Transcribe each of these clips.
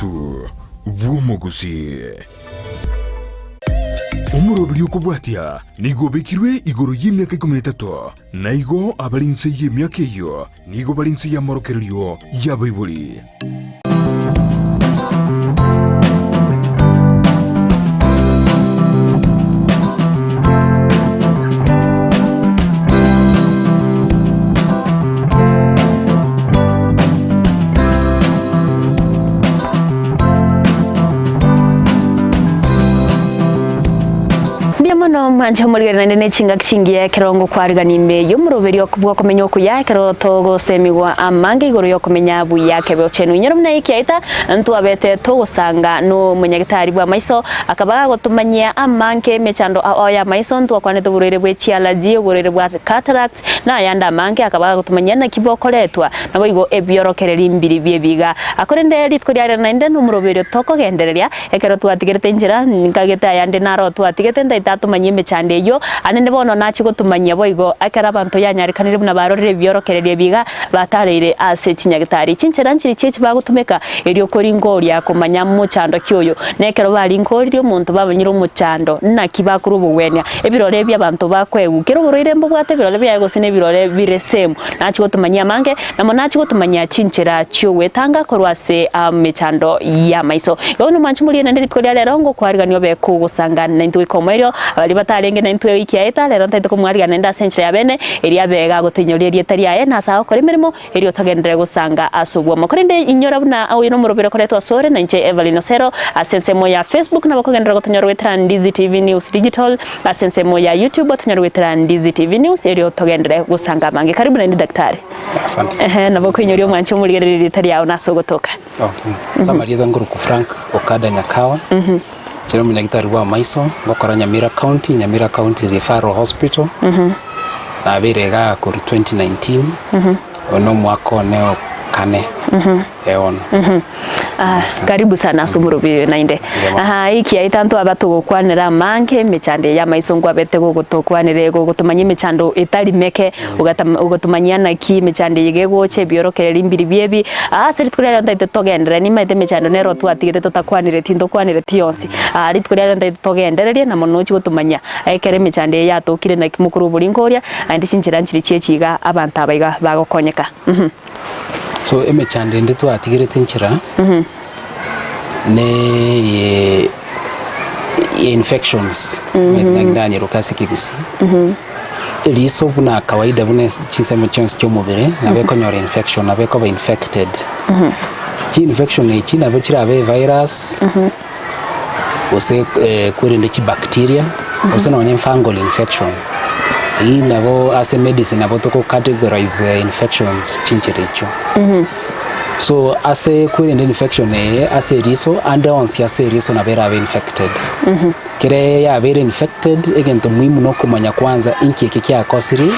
Obusu bw'omu Gusii. Omurobiri okubwatia nigo bekirwe igoro y'emyaka 13 na igo abalinse y'emyaka eyo nigo balinse y'amorokereryo y'abaibuli. Mono manje muligana nene chinga chingiye kerongo kwariga nimbe yumuroberi okubwa komenya okuya kero togo semigwa amange igoro yokomenya buya kebe ochenu nyoromna ikiaita ntu abete to usanga no munyagitari bwa maiso akabaga gotumanyia amange mechando oya maiso ntu akwane to burere bwe chialaji burere bwa cataract na yanda amange akabaga gotumanyia na kibokoletwa nabo igo ebiorokereri mbiri byebiga akorende ritko ryare nainde no muroberi toko gendereria ekero twatigerete njira nkageta yande naro twatigete ndaitatu manyime chande yo anende bono nachi gotumanyia boigo akara abantu yanyarikanire buna barorere biorokererie biga batareire ase chinyagitari chinchera nchiri chechi bagutumeka erio koringoria kumanya muchando kyoyo nekero bali nkorio muntu babanyiro muchando na kibakuru bwenya ebirore bya abantu bakwegu kero borire mbo bwate birore bya gosine birore biresemu nachi gotumanyia mange namo nachi gotumanyia chinchera chyowe tanga korwase mechando ya maiso yo no manchi muri nende ritkoria lero ngo kwariganyo be kugusanga nintu ikomerio abali batarenge na intwe ikiaita lero ntete kumwariga nenda sense ya bene eria bega gutinyorerie taria ye na saho kore mirimo erio togendere gusanga asubwo makorende inyora buna awo no murobero kore twasore na nche Evelyn Sero asense mo ya Facebook na bakogendera gutinyorwetera Ndizi TV News Digital asense mo ya YouTube gutinyorwetera Ndizi TV News erio togendere gusanga mange karibu na ndi daktari asante na bakonyorio mwancho muligerere taria ona sogotoka okay Samaria nguru ku Frank Okada Nyakawa Chero munyagitari wa maiso ngokora Nyamira County Referral Hospital na birega ku 2019 ono mwako neo kane eon karibu sana sumurubi nainde iki aitantu abatu kwanira mange mechande ya maiso ngwa bete gutokwanire gutumanya mechando itari meke ugatumanya na ki mechande yigegoche biorokereri mbiri biebi seritkurera ndaite togendera ni maite mechando nero twatigete totakwanire tindo kwanire tionsi ritkurera ndaite togendererie na monochi gutumanya ekere mechande ya tokire na kimukuru buringoria andi chinchira nchiri chechiga abantu abaiga bagokonyeka so emechande ndetu atigirete nchira ne infections ngandanye rukasi kigusi liso buna kawaida bune chisemo chance cyomubere nabeko nyore infection nabeko ba infected infection ni china bachira be virus ose kurinde chi bacteria ose no fungal infection nabo as a medicine nabo to categorize infections chincherecho so as a current infection as a riso and once as a riso na vera infected kire ya vera infected again to muhimu no kumanya kwanza inki kiki akosiri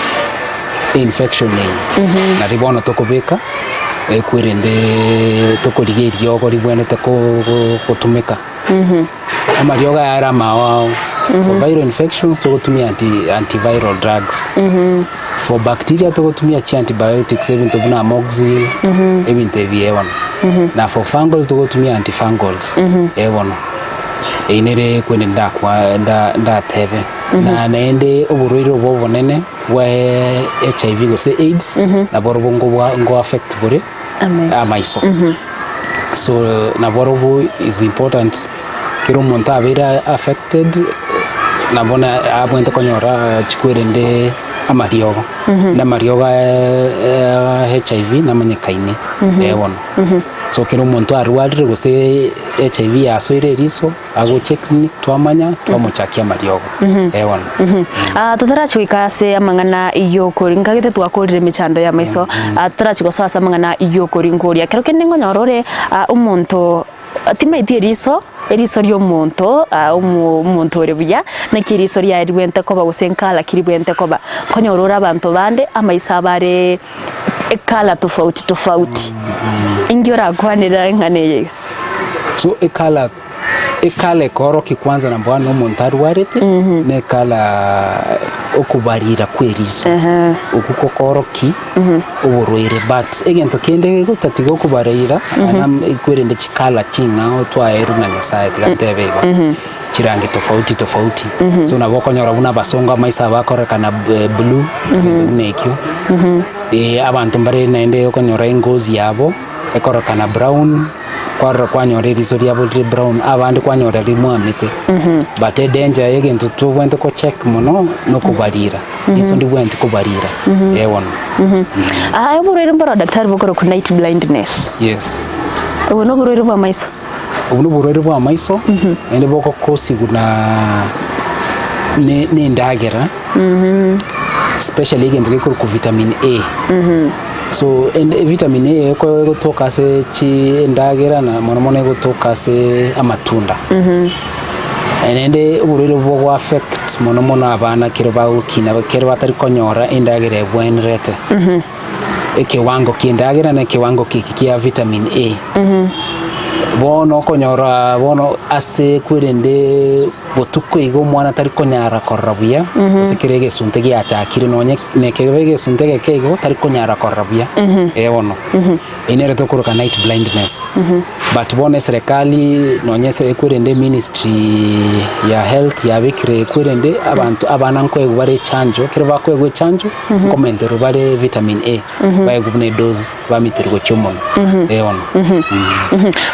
infection na ribono to kubeka kurende to koligerio ko ribwene te ko kutumeka amarioga yara mao for viral infections to tumia antiviral drugs for bacteria to tumia antibiotics even to buna amoxicillin even tv1 na for fungal to tumia antifungals ewono inere kwenda kwa nda tebe na naende oburoiro bobonene wa HIV go say AIDS na borobongo ngo affect bore amaiso so na borobo is important kiro monta vera affected na bona abwente konyora chikwerende amariogo na marioga HIV na manyekaine ebona so kiro monto arwalire gose HIV asoire riso ago check twamanya twamuchakia mariogo ebona tutarachwika se amangana iyo koringa gite twakorire mechando ya maiso tutarachiko sasa amangana iyo koringoria kero kenengo nyorore umuntu atimaiti eriso ryo muntu umuntu orebuya na kiriso rya rwente ko bagusenkala kiribwente ko ba konyorora abantu bande amaisa bare ekala tofauti ingiora kwanira nkaneye so ekala koro kikwanza na mbwana umuntu arwarete ne kala okubarira kwerizo ukukokoroki uburwire but egento kende gutatiga okubarira kwerende chikala chinga otwaeru na nyasaye gatebego chirange tofauti so nabokonyora buna basonga maisa bakorekana blue nekyo abantu mbare naende okonyora ingozi yabo ekorekana brown kwanyora erizo ryabo ri brown abandi kwanyora rimwamite but danger egento tubwente ko check muno no kubarira izo ndi bwente kubarira yewona uburwire mbara daktari bukoro ku night blindness yes ubuno burwire bwa maiso ubuno burwire bwa maiso ende boko kosi guna ne ndagera especially egento gekuru ku vitamin A so vitamin A ko toka se chi ndagera na mono go toka se amatunda ende uburiro bwo affect mono abana kirba ukina kirba tari konyora indagera ebwenrete ekiwango kindagera na kiwango kikia vitamin A bono konyora bono ase kwirende botuko igo mwana tari konyara korrabuya sikirege suntege achakire nonye nekebege suntege kego tari konyara korrabuya bono inere tokuruka night blindness but bono serikali nonye se kwirende ministry ya health ya bikire kwirende abantu abana nkwego bare chanjo kirba kwego chanjo komentero bare vitamin A bayegubune dose bamiterwa cyomono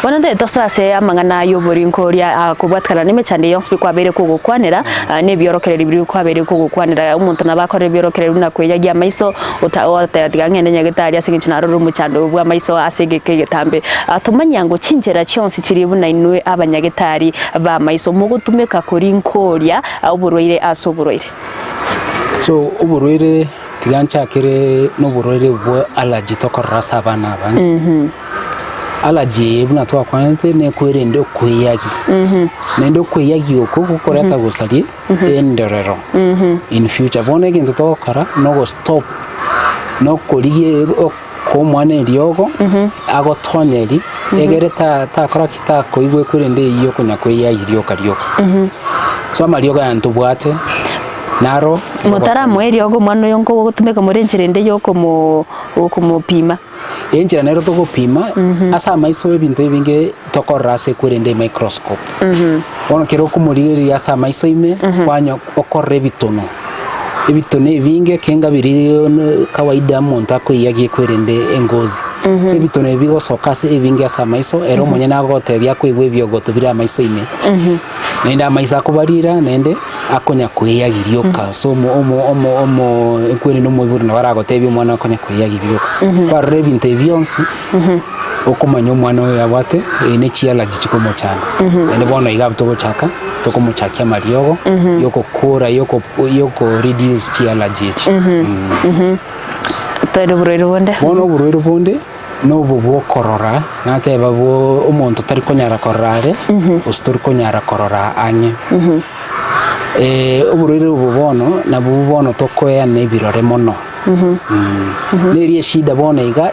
bono toswase amangana yobori nkoria kubwatkana nimechande yonspi kwabere kugukwanira nebyorokerera biri kwabere kugukwanira umuntu nabakore byorokerera nakweyagia maiso utayatiga ngene nyagitari asingichina ruru muchando bwa maiso asegeke getambe atumanya ngo cinjera cyonsi kiribuna inwe abanyagitari ba maiso mugutumeka kuri nkoria uburwire asoburwire so uburwire tigancha kire n'uburwire bwa allergy tokorasa abana abana allergy buna twa kwanete ne kwerende kweyagi nendo kweyagi okukoreka gusali enderero in future bone gento tokara no go stop no koriye ko mwane ryogo ago tonyeri egere ta kora kita koigwe kwerende iyo kunya kweyagi ryoka so amaryoga yantubwate naro mutaramu eryogo mwana yonko gutumeka murenjerende yoko mu pima enjira nero to gupima asa maiso ebintu ebinge tokorase kwerende microscope ono kero kumuriri asa maiso ime kwanyo okorre bitono ebinge kenga biri kawaida monta ko yagiye kwerende engozi so bitono ebigo sokase ebinge asa maiso ero monye nagote bya kwigwe byogoto bira maiso ime nenda maisa kubarira nende akonya kweyagiryoka so omo ekwere no muburi na baragote byo mwana akonya kweyagiryoka kwa rebinte byonsi okomanya mwana we abate ne chialaji chikomo cyane ene bona igabto gochaka tokomuchakia mariogo yoko kura yoko reduce chialaji tare burero bonde bono burero bonde no bobo korora nate babo umuntu tari konyara korare ustori konyara korora anye uburero bubono na bubono tokoya ne birore mono neri shida bona iga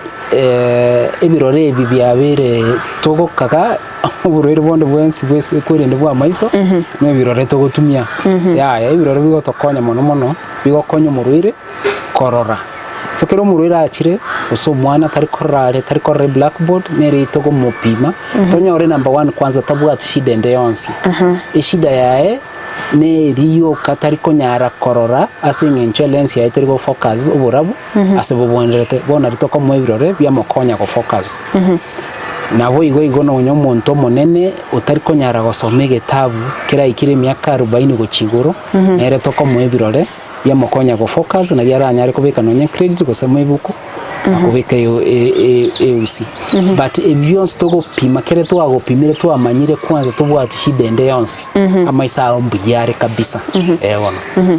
ebirore bibyabere togo kaka uburero bonde bwensi bwese kurende bwa maiso ne birore togo tumya ya ebirore bigo tokonya mono bigo konyo murwire korora tokero murwira akire uso mwana tari korare blackboard neri togo mupima tonyore number 1 kwanza tabwat shida ende yonsi ishida yae ne riyo katari konyara korora asinge challenge ya iteri go focus uburabu asebo bonrete bona ritoko mwebirore byamokonya go focus nabo igo no nyomonto monene utari konyara gosomege tabu kira ikire myaka 40 go chiguro nere toko mwebirore byamokonya go focus na yaranyare kubeka nonye credit go semebuko akubeka yo eusi but ebyons togo pima kere to agopimire to amanyire kwanza to bwati shidende yonsi amaisa ombuyare kabisa bona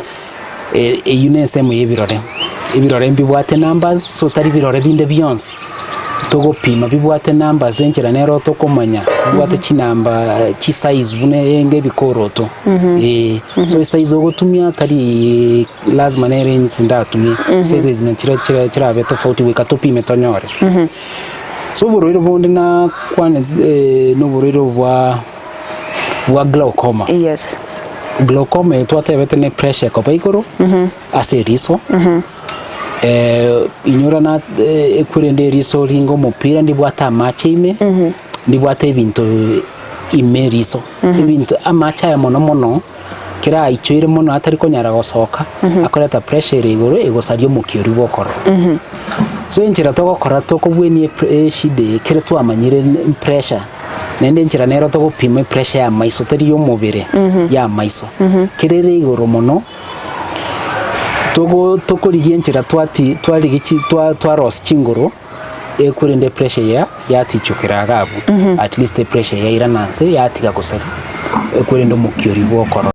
yunesemo ibirore mbibwate numbers so tari birore binde byons togo pima bibwate numbers enjera nero to komanya bwate chinamba chi size bune enge bikoroto so size ogotumia tari lazima ne range ndatumia size zina chira beto tofauti wekatopime tonyore so buriro bonde na kwane no buriro bwa glaucoma yes glaucoma twatebete ne pressure ko baiguru ase riso inyorana ekurende riso ringo mupira ndibwata amache ime ndibwata ebintu ime riso ebintu amache ya mono kira ichwire mono atari konyara gosoka akoreta pressure iguru egosario mukiori gokora so injira togokora tokobweni shide kire twamanyire pressure nende njira nero togopima pressure ya maiso tari yo mubire ya maiso kirere iguru mono tokorigie njira twarigichi twaros chinguru ekurinde pressure ya tichukira gabu at least the pressure ya irananse ya tiga gusari ekurinde mukiori gokora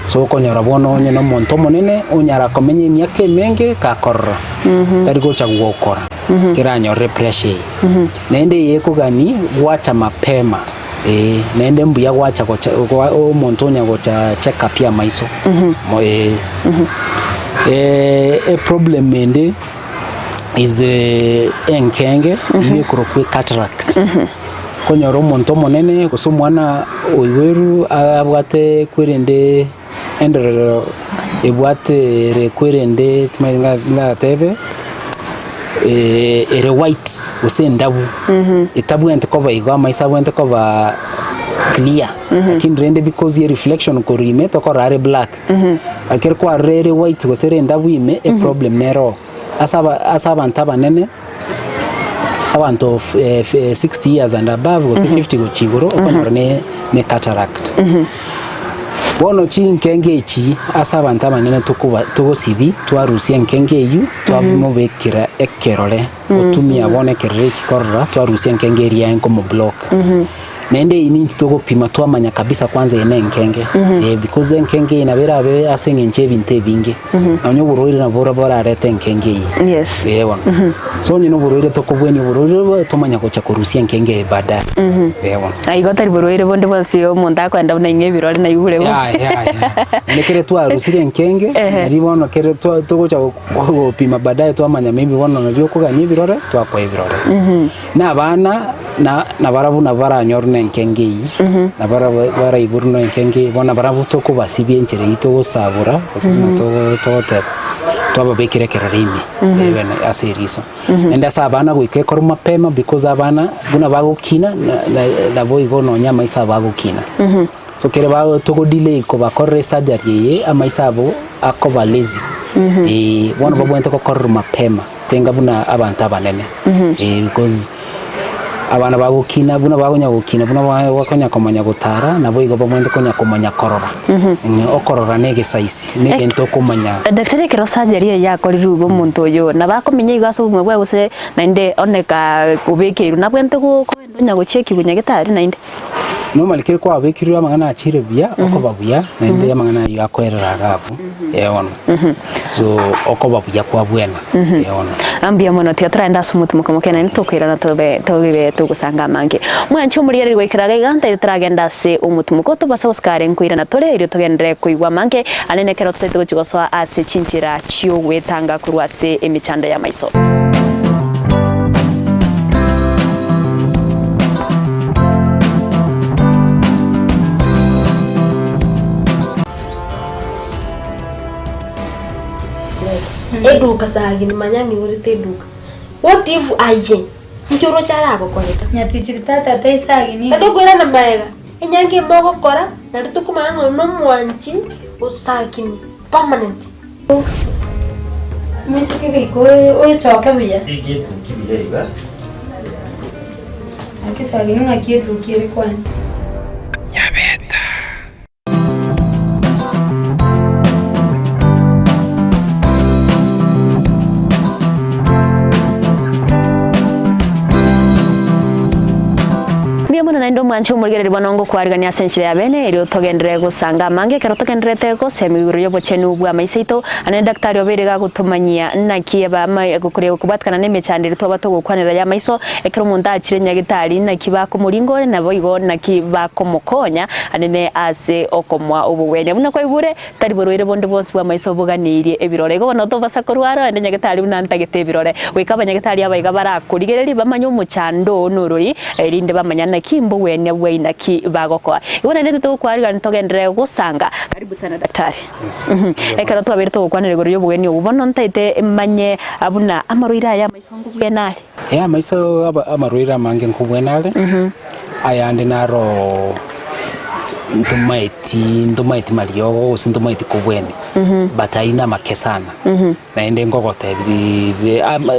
so konyora bono onye no monto monene onyara komenye myake menge ka korro tari gocha gukora kiranyore pressure nende yekugani gwacha mapema nende mbuya gwacha gocha o monto onya gocha check up ya maiso problem ende is enkenge yekurokwe cataract konyoro monto monene gusumwana oiweru abwate kwirende endero ebwate rekwirende tmayinga tebe ere white usendabu itabu ente koba igwa maisa wente koba clear kinrende because ye reflection ko rime to ko rare black alker ko rare white gosere ndabu ime a problem nero asaba ntaba nene abantu of 60 years and above was 50 go chigoro okonora ne cataract bono chinkenge echi asaba ntaba nene tugosibi twarusia nkenge yu twamubekira ekerore otumia bone kerere kikorora twarusia nkenge ria enko mo block nende ini tugopima twamanya kabisa kwanza ene nkenge because nkenge inabera be asenge nche binte binge onyo buroire na bora arete nkenge yes so nyino buroire tokobweni buroire tumanya kocha kurusia nkenge bada aigo tari buroire bonde bosio monta kwenda na ingebirore na igure nekere twarusire nkenge ari bono kere tugocha gopima badaye twamanya maybe bono nabyo kuganya ibirore twakwa ibirore na bana na barabu na baranyorne nkenge na bara iburno nkenge bona barabu toko basibye enchere ito sabura osina to twababekire kerarimi even asiriso enda sabana gwike koruma pema because abana buna bagukina na boigo no nyama isa bagukina so kere ba toko delay ko bakorre surgery ye amaisabo akoba lazy bona babwente ko koruma pema tenga buna abantu abanene because abana bagukina buna bagonya gukina buna wakonya komanya gutara nabo igo bamwende konya komanya korora okorora nege size nege ntokomanya daktari kero surgery ya koriru bo muntu yo na bakomenya igaso bumwe bwa guse ninde oneka kubekeru nabwente ko ndonya go check bunya gitari ninde normally kire kwa bekiru amangana achire bia okobabuya ninde amangana yo akorera gabu yewon so okobabuya kwa bwena yewon ambia mono teatra nda sumutu mukomokena nitokira na tobe tugusanga mange mwanchi umuriyeri gwikiraga iganta itragenda se umutumuko tubasa uskare nkwira na tore iri tugendere kuigwa mange anenekero tutete guswa ase chinchira chyo wetanga kurwase emichanda ya maiso eduka sagini manyani urite eduka what if aye njoro chara gokoreta nyati chitata taisagini adogora na maega enyange mogo kora na ritukuma no mwanchi usakini permanent misiki ko o choka biya igetu kibiya iba akisagini ngakietu kiri kwani naindo mwanchi umurgereri banongo kwarigania senchire ya bene iri togendere gusanga mange kero togendrete ko semiguru yobo chenu bwa maiseito ane daktari oberega gutumanyia nakiye ba mai gukure kubatkana nemechandire to batogukwanira ya maiso ekero munda akire nyagitari nakiba ko muringo nabo igo nakiba ko mukonya anene ase okomwa ubuwene muna kwa ibure tari borwire bonde bose bwa maiso buganirie ebirore go no to basa korwaro ane nyagitari unantagete ebirore wikaba nyagitari abayiga barakurigereri bamanyo muchando nuroi erinde bamanya nakimbo wene bwaina ki bagokoa ibona nete to kwariga ntogendere gusanga karibu sana daktari ekara to abere to kwanere goro yobugeni ubona ntaite manye abuna amaruira ya maisongo bwenale ya maiso amaruira mange nkubwenale ayande naro ntumaiti mariogo sintumaiti kubweni bataina makesana naende ngogote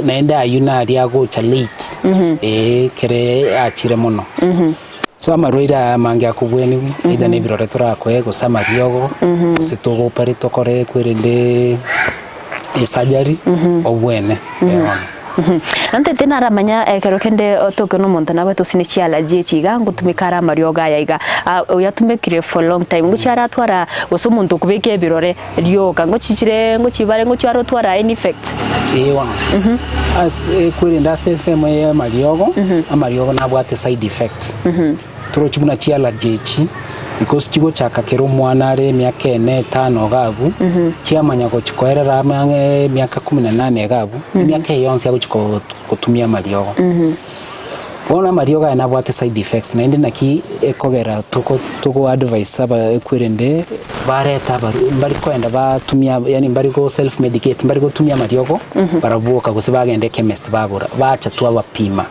naende ayuna aria gocha late kere achire muno so amaruira mange akubweni ida ne birore turakwe gusa mariogo situgo pari tokore kwirinde surgery obwene ante tena ramanya kero kende otokono montana bato sinichiala jechiga ngutumikara marioga yaiga uyatumikire for long time nguchara twara usumuntu kubeke birore ryoka ngochichire ngochibare ngocharo twara in effect ewa as kwirinda seseme mariogo amariogo nabwate side effects turochibuna chiala jechi because chigo chaka kero mwanare miaka 5 gabu chiamanya ko chikoerera mange miaka 18 gabu miaka yonse aguchiko kutumia mariogo bona mariogo yanabwate side effects na indi naki ekogera tuko advice aba kwirende bareta bari kwenda batumia yani bari go self medicate bari go tumia mariogo barabuka gose bagende chemist bagura bacha twa pima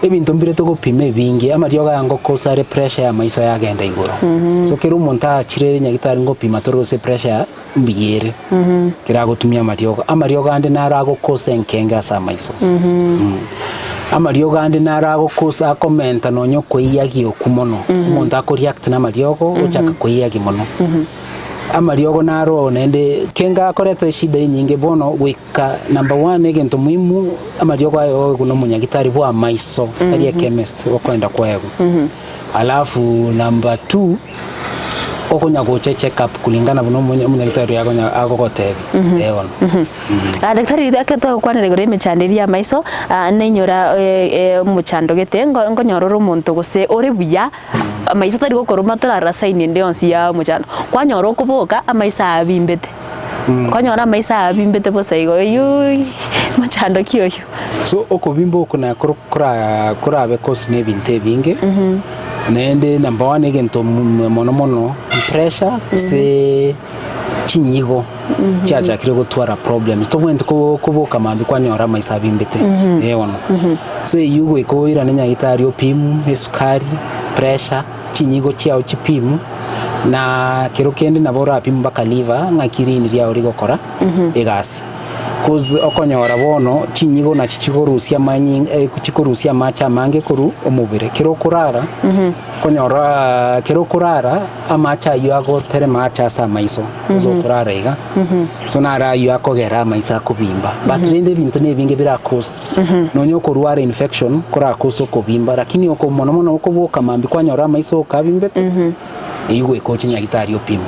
ebintu mbire tugupime bingi amarioga yango kosare pressure ya maiso yagenda igoro so kero monta chire nyagitari ngo pima torose pressure mbiyere kira gutumia amarioga ande narago kose nkenga sa maiso amarioga ande narago kosa commenta nonyo koiyagi okumono monta ko react na mariogo uchaka koiyagi mono amariogo naro nende kenga koreta shida nyinge bono wika number 1 egento muhimu amariogo ayo kuno munyagitari bwa maiso tari chemist wakwenda kwego alafu number 2 okonya go check up kulingana buno munyagitari yako agogotebi ewana daktari daketo kwanere gore mechanderia maiso nenyora muchando gete ngonyororo muntu gose ore buya maiso tari gokoruma turarasa inende onsi ya muchando kwanyoro kuboka amaisa abimbete kwanyora amaisa abimbete bosaigo yu muchando kiyoyo so okobimbo kuna kurabe cause ne binte binge nende number 1 egento mono pressure se chinyigo chacha kire gutwara problems to went kuboka mambi kwanyora maisa bimbete ewono so yugo ikoira nenya gitari opimu esukari pressure chinyigo chiao chipimu na kiro kende nabora apimu baka liver ngakiri ria ori gokora egasi cause okonyora bono chinyigo na chichikorusia manyi kuchikorusia macha mange kuru omubire kiro kurara konyora kiro kurara amacha yago tere macha sa maiso zo kurara iga so nara yako gera maisa kubimba but rinde bintu ne binge bira cause nonyo kurwara infection kura cause kubimba lakini oko mono okuboka mambi kwanyora maiso kabimbete iwe coaching nyagitari opimo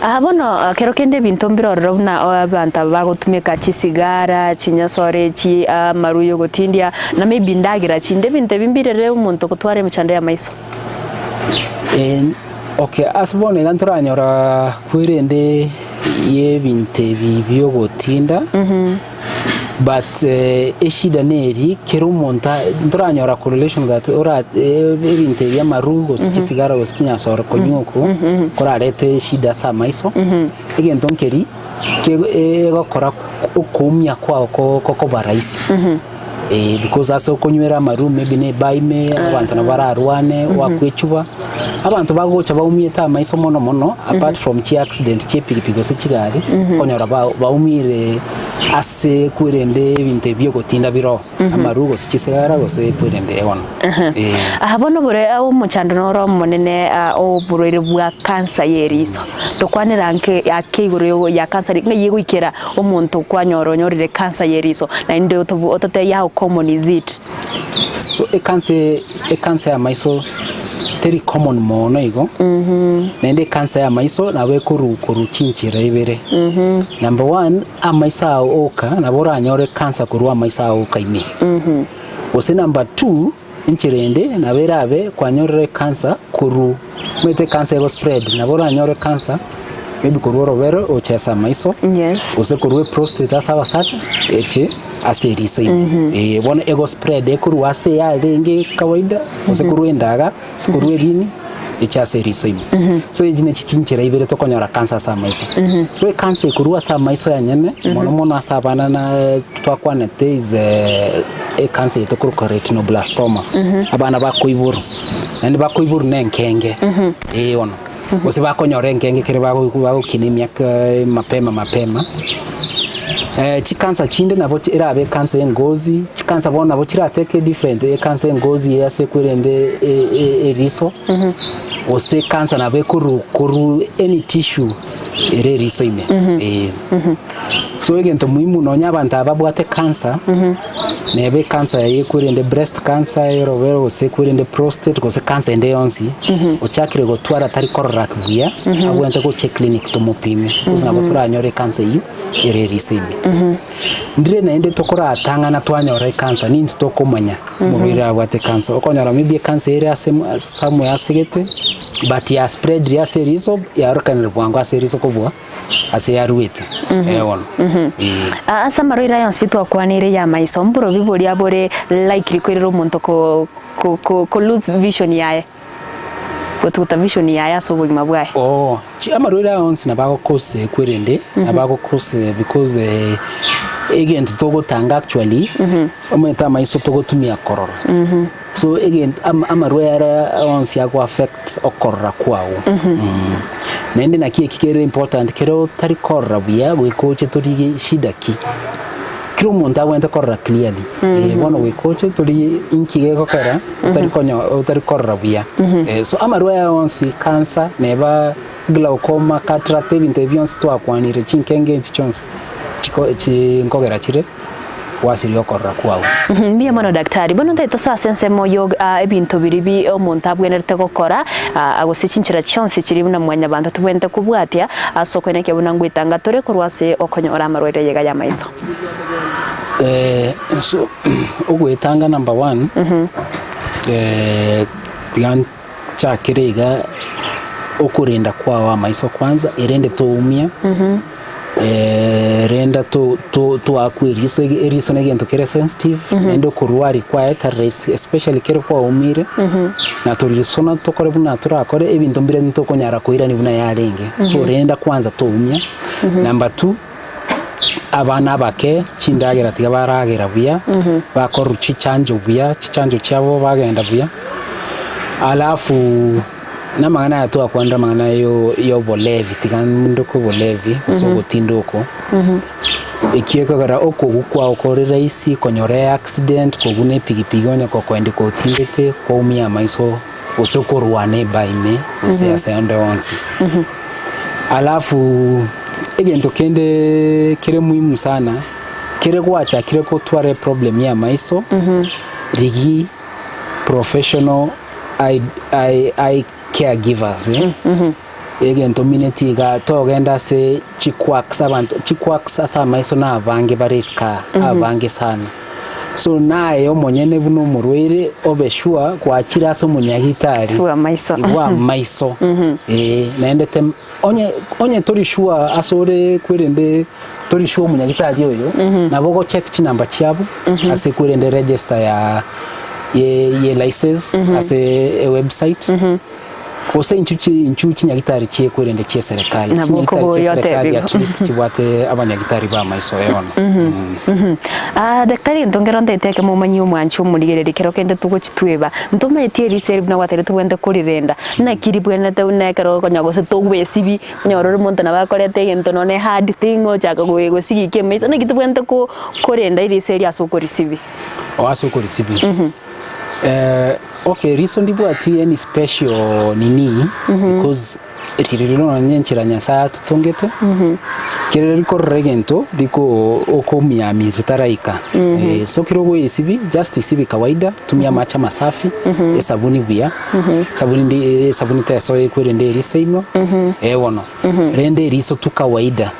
abono kero kende bintu mbirorero na abanta bagotumika chisigara chinyasore chi maruyo gotindia na maybe ndagira chinde binte bimbirere umuntu kutware mchande ya maiso okay asbone gantoranyora kwirende ye binte bibyo gotinda but eshida neri kero monta ntoranyora correlation that ora ebinte ya marugo sikisigara goskinya sora konyuko korarete shida sa maiso egento nkeri ke gokora ukumya kwa koko baraisi because aso konywera maru maybe ne baime abantu nabararwane wakwechuba abantu bagocha baumiyeta maiso mono apart from chi accident chepiripigo se chigari konyora baumire ase kwirende binte byo gotinda biro amarugo sikisigara gose kwirende ewana abono bure awo muchando noro monene oburere bwa cancer yeriso tokwanira nke akiguro ya cancer ngiye gwikira omuntu kwanyoro nyorire cancer yeriso na inde otote ya common is it so a cancer ya maiso very common mono igo nende cancer ya maiso nawe kuru chinchira ibere number 1 amaisa oka nabora nyore cancer kurwa amaisa oka ime ose number 2 inchirende naberabe kwanyore cancer kuru mete cancer go spread nabora nyore cancer maybe kurwe rovero ochesa maiso yes ose kurwe prostate asa sacha eche aseriso ime bona ego spread kurwe ase ya renge kawaida ose kurwe ndaga ose kurwe rini echa aseriso ime so ejine chichinchira ibere to konyora cancer sa maiso so cancer kurwe sa maiso ya nyene mono asa bana na twakwanete is cancer to kurwe retinoblastoma abana bakoiburu nandi bakoiburu nenkenge ono ose bakonyora nkenge kire bago kinemia mapema chikansa chinde nabo irabe cancer ngozi chikansa bona bo chirateke different cancer ngozi yase kurende eriso ose cancer nabe kuru any tissue ere riso ime so egento muhimu nonya abantu ababwate cancer nebe cancer yekurende breast cancer yerovero ose kurende prostate ose cancer ende yonsi ochakire gotwara tari korora kuya abwente ko check clinic to mupime uzina gotura nyore cancer yi ere riso ime ndire naende tokora atangana twanyore cancer nintu tokomanya mubira abwate cancer okonyora maybe cancer ere samu yasigete but ya spread ya seriso ya rokanira bwango aseriso kobwa ase yaruita ewono asa maroira ya hospital kwanire ya maiso mburo bibori abore likely kwirero muntu ko lose vision yae gotuta vision yae so bugima bwae chi amaroira onsi nabago kose kwirende nabago kose because again togotanga actually ometa maiso togotumia korora so again amaroira onsi yago affect okorora kwao nende na kikere important kero tari korra buya we coach tori shida ki kiro monta wenta korra clearly bona we coach tori inkige kokara tari korra buya so amarwa onsi cancer neba glaucoma cataract interventions to akwanire chinkenge chichons chiko ngogera chire wasirio korra kwao mbiye mono daktari bono ntaito sa sense moyo ebintu biribi omuntu abwenerete gukora agosichinchira chonse kiri buna mwanya bantu tubwente kubwatia asoko neke buna ngwitanga tore kurwase okonyora amarwere yega ya maiso so ogwetanga number 1 bian chakirega okurinda kwawa maiso kwanza irende toumia renda to akwiriso eriso negento kere sensitive endo kurwari kwa race especially kere kwa umire na torisona to kore buna turakore ebintu mbire nto konyara koira ni buna yarenge so renda kwanza to umia number 2 abana bake chindagera tiga baragera buya bakoru chichanjo buya chichanjo cyabo bagenda buya alafu na magana ya toa kwanda magana yo bolevi tigamundo ko bolevi so gotindoko ikieka gara oko gukwa okore raisi konyore accident ko gune pigipigi onye ko kwende ko tingete ko umia maiso osoko ruane baime ose asende onsi alafu egento kende kire muhimu sana kire kwacha kire ko tware problem ya maiso rigi professional I caregivers again community ga togenda se chikwaksa abantu chikwaksa sa maiso na abange bariska abange sana so naye omonyene buno murwere obeshua kwakira so munyagitari wa maiso naende tem onye torishua asore kwerende torishua munyagitari oyo nabogo check chinamba cyabo ase kwerende register ya ye license ase a website kose inchuchi nyagitari chie kwerende chie serikali serikali at least chibwate abanyagitari ba maiso yono daktari ndongero ndeteke mumanyi umwanchu muligerere kero kende tugo chitweba ntoma etieri serib na watere tuwende kurirenda na kiribwena te unekero konyago se togwe sibi nyororo monto na bakorete gento none hard thing o chaka go sigike maiso na kitubwende ko korenda iri seri asoko risibi asoko risibi okay, reason dibwati any special nini because etiriro nyenchira nyasa tutongete kerero ko regento liko okomia mitaraika so kirogo isibi just isibi kawaida tumia macha masafi sabuni bia sabuni teso ekwende riseimo wono rende riso tu kawaida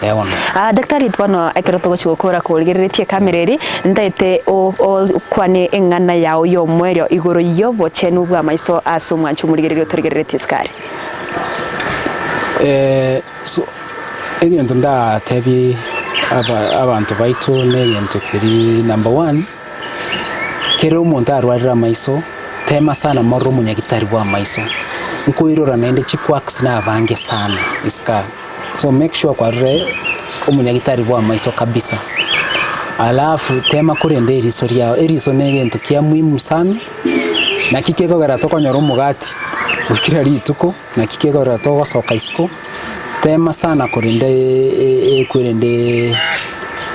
wono daktari twano ekeroto gukora kuligeretie kamereri ndaite o kwane engana yao yo mwerio igoro yo bochenu bwa maiso asumwa chumuligererio torigeretie skari So egento nda tebi abantu baitu negento kiri number 1 kero umuntu arwarira maiso tema sana moro munyagitari wa maiso nkuirora nende chiquacks na bange sana iska so make sure kwarre umunyagitari wa maiso kabisa alafu tema kurende eriso ryao eriso negento kia muhimu sana na kikego gara tokonyora umugati ukira rituko na kikego gara togosoka isiko tema sana kurende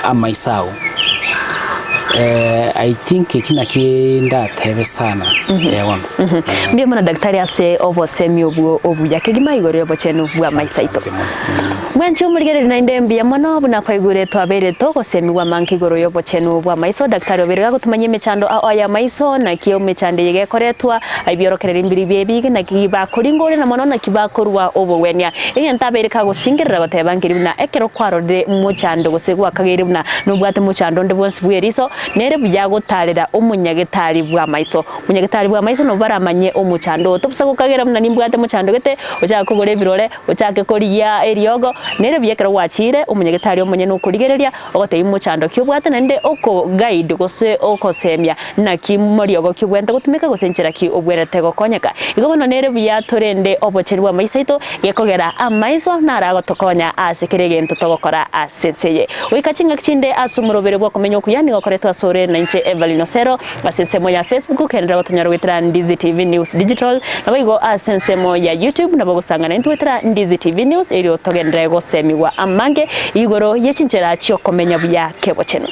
amaisao I think kina kinda tebe sana yawon mbia mwana daktari ase obosemi obuya kegima igoro bochenu bwa maisaito mwanchi umurigere na indembia mwana obuna kwa igure twabere to gosemi wa manki igoro yobochenu bwa maiso daktari oberega gutumanye mechando aya maiso na kiyo mechande yege koretwa abiorokerera imbiri bebige na kiba koringore na mwana na kiba korwa obowenya enya ntabereka gusingirira gotebangiri na ekero kwarode muchando gosegwa kagiribuna nubwate muchando ndebonsi bweriso nere buya gutarira umunyagitari bwa maiso no baramanye umuchando topsa kukagera muna nimbwate muchando gete ucha kugore birore ucha kekoriya eriogo nere byekera wachire umunyagitari omunye no kurigereria ogoteye muchando kyubwate nende oko guide gose okosemia na kimoriogo kibwente gutumika gosenchera ki obwerete gokonyeka igobono nere buya torende obocheri bwa maisaito gekogera amaiso narago tokonya asekere gento togokora asenseye wikachinga kchinde asumurobere bwa komenya Okuyani gokoretwa sore na inche Evelyn Osero asensemo ya Facebook kendra gotonyara witira Ndizi TV News Digital nabigo asensemo ya YouTube nabagusangana intwitira Ndizi TV News eri otogendra gosemiwa amange igoro yechinchera chyo komenya buya kebo cheno.